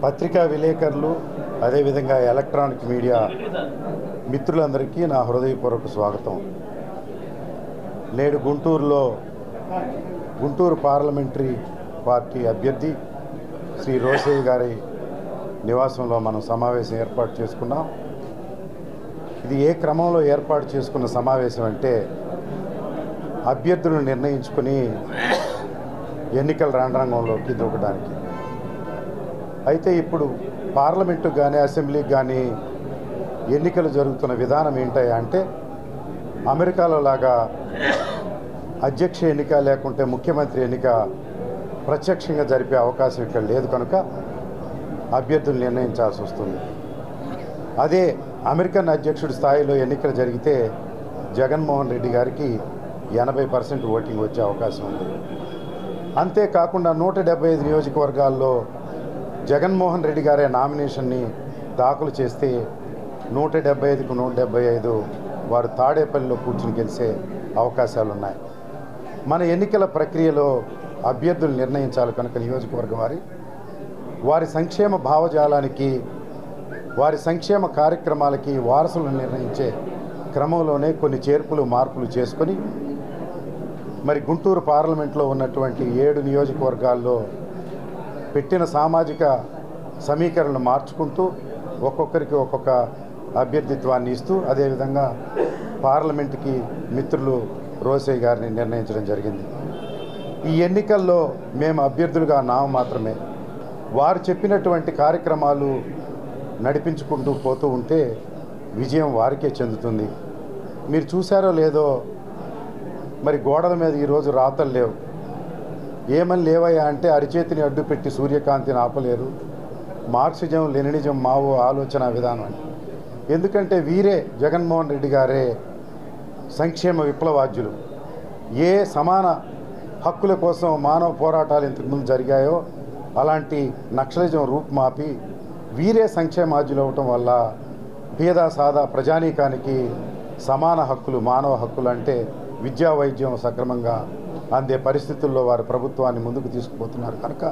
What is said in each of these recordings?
పత్రికా విలేకరులు అదేవిధంగా ఎలక్ట్రానిక్ మీడియా మిత్రులందరికీ నా హృదయపూర్వక స్వాగతం. నేడు గుంటూరు పార్లమెంటరీ పార్టీ అభ్యర్థి శ్రీ రోసయ్య గారి నివాసంలో మనం సమావేశం ఏర్పాటు చేసుకున్నాం. ఇది ఏ క్రమంలో ఏర్పాటు చేసుకున్న సమావేశం అంటే అభ్యర్థులను నిర్ణయించుకుని ఎన్నికల రణరంగంలోకి దూకడానికి. అయితే ఇప్పుడు పార్లమెంటుకు కానీ అసెంబ్లీకి కానీ ఎన్నికలు జరుగుతున్న విధానం ఏంటయ్యా అంటే అమెరికాలో లాగా అధ్యక్ష ఎన్నిక లేకుంటే ముఖ్యమంత్రి ఎన్నిక ప్రత్యక్షంగా జరిపే అవకాశం ఇక్కడ లేదు కనుక అభ్యర్థులు నిర్ణయించాల్సి వస్తుంది. అదే అమెరికన్ అధ్యక్షుడి స్థాయిలో ఎన్నికలు జరిగితే జగన్మోహన్ రెడ్డి గారికి 80% ఓటింగ్ వచ్చే అవకాశం ఉంది. అంతేకాకుండా 175 నియోజకవర్గాల్లో జగన్మోహన్ రెడ్డి గారే నామినేషన్ని దాఖలు చేస్తే 175కు 175 వారు తాడేపల్లిలో కూర్చుని గెలిచే అవకాశాలు ఉన్నాయి. మన ఎన్నికల ప్రక్రియలో అభ్యర్థులు నిర్ణయించాలి కనుక నియోజకవర్గం వారి సంక్షేమ భావజాలానికి వారి సంక్షేమ కార్యక్రమాలకి వారసులను నిర్ణయించే క్రమంలోనే కొన్ని చేర్పులు మార్పులు చేసుకొని మరి గుంటూరు పార్లమెంట్లో ఉన్నటువంటి 7 నియోజకవర్గాల్లో పెట్టిన సామాజిక సమీకరణలు మార్చుకుంటూ ఒక్కొక్కరికి ఒక్కొక్క అభ్యర్థిత్వాన్ని ఇస్తూ అదేవిధంగా పార్లమెంటుకి మిత్రులు రోసయ్య గారిని నిర్ణయించడం జరిగింది. ఈ ఎన్నికల్లో మేము అభ్యర్థులుగా మాత్రమే వారు చెప్పినటువంటి కార్యక్రమాలు నడిపించుకుంటూ పోతూ ఉంటే విజయం వారికే చెందుతుంది. మీరు చూశారో లేదో మరి గోడల మీద ఈరోజు రాతలు లేవు. ఏమని లేవయ్యా అంటే అరిచేతిని అడ్డుపెట్టి సూర్యకాంతిని ఆపలేరు, మార్క్సిజం లెనినిజం మావో ఆలోచన విధానం అని. ఎందుకంటే వీరే జగన్మోహన్ రెడ్డి గారే సంక్షేమ విప్లవాద్యులు. ఏ సమాన హక్కుల కోసం మానవ పోరాటాలు ఇంతకుముందు జరిగాయో అలాంటి నక్సలిజం రూపుమాపి వీరే సంక్షేమాద్యులు అవటం వల్ల పేద సాదా ప్రజానీకానికి సమాన హక్కులు మానవ హక్కులు అంటే విద్యా వైద్యం సక్రమంగా అందే పరిస్థితుల్లో వారు ప్రభుత్వాన్ని ముందుకు తీసుకుపోతున్నారు కనుక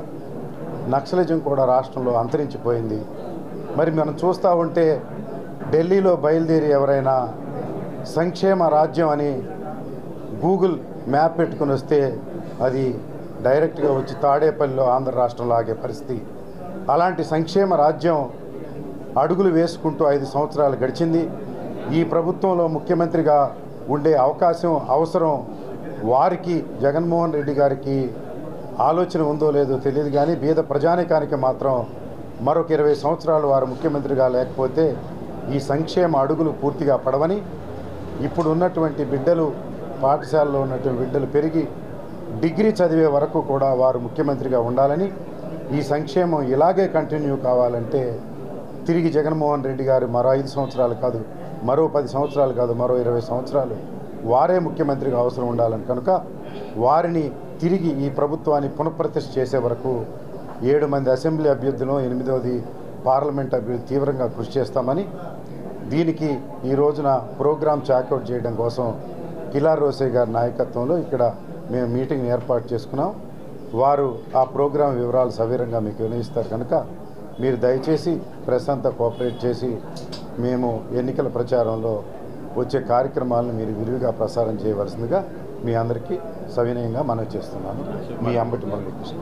నక్సలిజం కూడా రాష్ట్రంలో అంతరించిపోయింది. మరి మనం చూస్తూ ఉంటే ఢిల్లీలో బయలుదేరి ఎవరైనా సంక్షేమ రాజ్యం అని గూగుల్ మ్యాప్ పెట్టుకుని వస్తే అది డైరెక్ట్గా వచ్చి తాడేపల్లిలో ఆంధ్ర రాష్ట్రంలో ఆగే పరిస్థితి. అలాంటి సంక్షేమ రాజ్యం అడుగులు వేసుకుంటూ 5 సంవత్సరాలు గడిచింది. ఈ ప్రభుత్వంలో ముఖ్యమంత్రిగా ఉండే అవకాశం అవసరం వారికి జగన్మోహన్ రెడ్డి గారికి ఆలోచన ఉందో లేదో తెలియదు కానీ బీద ప్రజానికానికి మాత్రం మరొక 20 సంవత్సరాలు వారు ముఖ్యమంత్రిగా లేకపోతే ఈ సంక్షేమ అడుగులు పూర్తిగా పడవని, ఇప్పుడు ఉన్నటువంటి బిడ్డలు పాఠశాలలో ఉన్నటువంటి బిడ్డలు పెరిగి డిగ్రీ చదివే వరకు కూడా వారు ముఖ్యమంత్రిగా ఉండాలని, ఈ సంక్షేమం ఇలాగే కంటిన్యూ కావాలంటే తిరిగి జగన్మోహన్ రెడ్డి గారు మరో 5 సంవత్సరాలు కాదు, మరో 10 సంవత్సరాలు కాదు, మరో 20 సంవత్సరాలు వారే ముఖ్యమంత్రిగా అవసరం ఉండాలని కనుక వారిని తిరిగి ఈ ప్రభుత్వాన్ని పునఃప్రతిష్ఠ చేసే వరకు 7 మంది అసెంబ్లీ అభ్యర్థులు 8వది పార్లమెంట్ అభ్యర్థి తీవ్రంగా కృషి చేస్తామని, దీనికి ఈ రోజున ప్రోగ్రాం చాకౌట్ చేయడం కోసం కిలార్ రోసయ్య గారి నాయకత్వంలో ఇక్కడ మేము మీటింగ్ ఏర్పాటు చేసుకున్నాం. వారు ఆ ప్రోగ్రాం వివరాలు సవివరంగా మీకు వినియోగిస్తారు కనుక మీరు దయచేసి ప్రెస్ అంతా కోఆపరేట్ చేసి మేము ఎన్నికల ప్రచారంలో వచ్చే కార్యక్రమాలను మీరు విరివిగా ప్రసారం చేయవలసిందిగా మీ అందరికీ సవినయంగా మనవి చేస్తున్నాను. మీ అంబటి మురళీకృష్ణ.